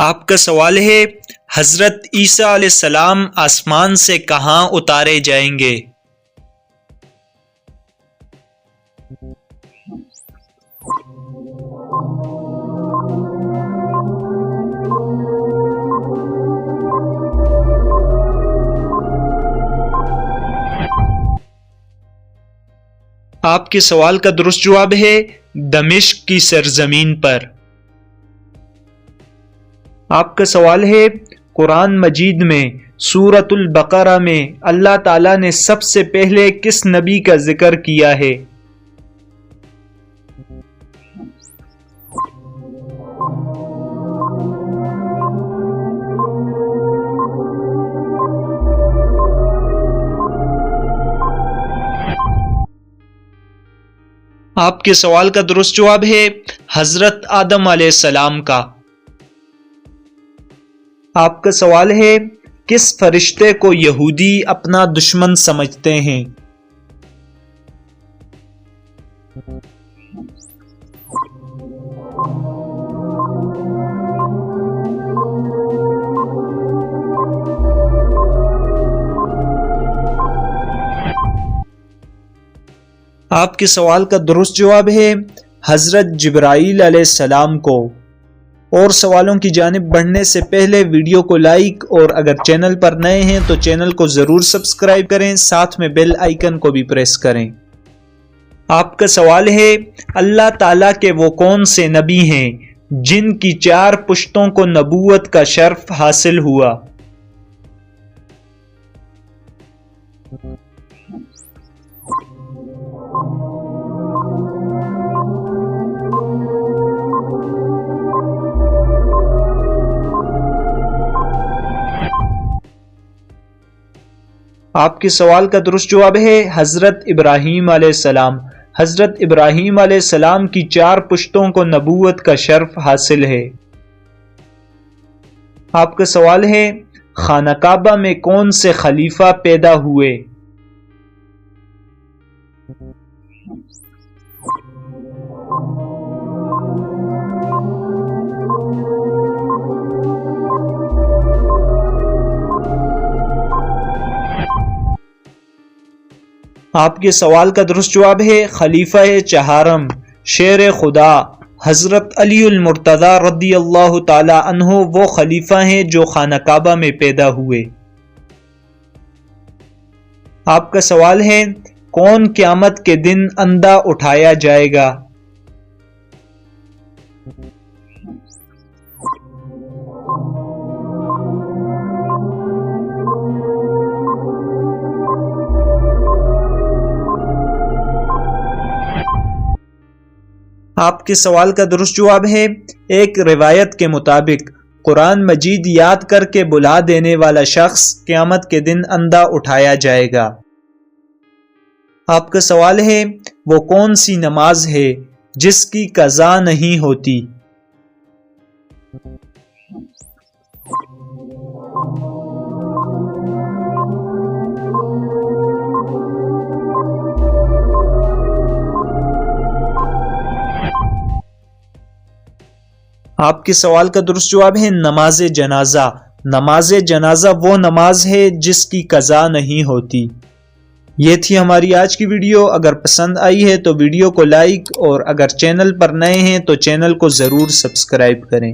آپ کا سوال ہے حضرت عیسیٰ علیہ السلام آسمان سے کہاں اتارے جائیں گے؟ آپ کے سوال کا درست جواب ہے دمشق کی سرزمین پر۔ آپ کا سوال ہے قرآن مجید میں سورۃ البقرہ میں اللہ تعالیٰ نے سب سے پہلے کس نبی کا ذکر کیا ہے؟ آپ کے سوال کا درست جواب ہے حضرت آدم علیہ السلام کا۔ آپ کا سوال ہے کس فرشتے کو یہودی اپنا دشمن سمجھتے ہیں؟ آپ کے سوال کا درست جواب ہے حضرت جبرائیل علیہ السلام کو۔ اور سوالوں کی جانب بڑھنے سے پہلے ویڈیو کو لائک اور اگر چینل پر نئے ہیں تو چینل کو ضرور سبسکرائب کریں، ساتھ میں بیل آئیکن کو بھی پریس کریں۔ آپ کا سوال ہے اللہ تعالیٰ کے وہ کون سے نبی ہیں جن کی 4 پشتوں کو نبوت کا شرف حاصل ہوا؟ آپ کے سوال کا درست جواب ہے حضرت ابراہیم علیہ السلام۔ حضرت ابراہیم علیہ السلام کی 4 پشتوں کو نبوت کا شرف حاصل ہے۔ آپ کا سوال ہے خانہ کعبہ میں کون سے خلیفہ پیدا ہوئے؟ آپ کے سوال کا درست جواب ہے خلیفہ چہارم شیر خدا حضرت علی المرتضی رضی اللہ تعالی عنہ وہ خلیفہ ہیں جو خانہ کعبہ میں پیدا ہوئے۔ آپ کا سوال ہے کون قیامت کے دن اندھا اٹھایا جائے گا؟ آپ کے سوال کا درست جواب ہے ایک روایت کے مطابق قرآن مجید یاد کر کے بلا دینے والا شخص قیامت کے دن اندھا اٹھایا جائے گا۔ آپ کا سوال ہے وہ کون سی نماز ہے جس کی قضا نہیں ہوتی؟ آپ کے سوال کا درست جواب ہے نماز جنازہ۔ نماز جنازہ وہ نماز ہے جس کی قضا نہیں ہوتی۔ یہ تھی ہماری آج کی ویڈیو۔ اگر پسند آئی ہے تو ویڈیو کو لائک اور اگر چینل پر نئے ہیں تو چینل کو ضرور سبسکرائب کریں۔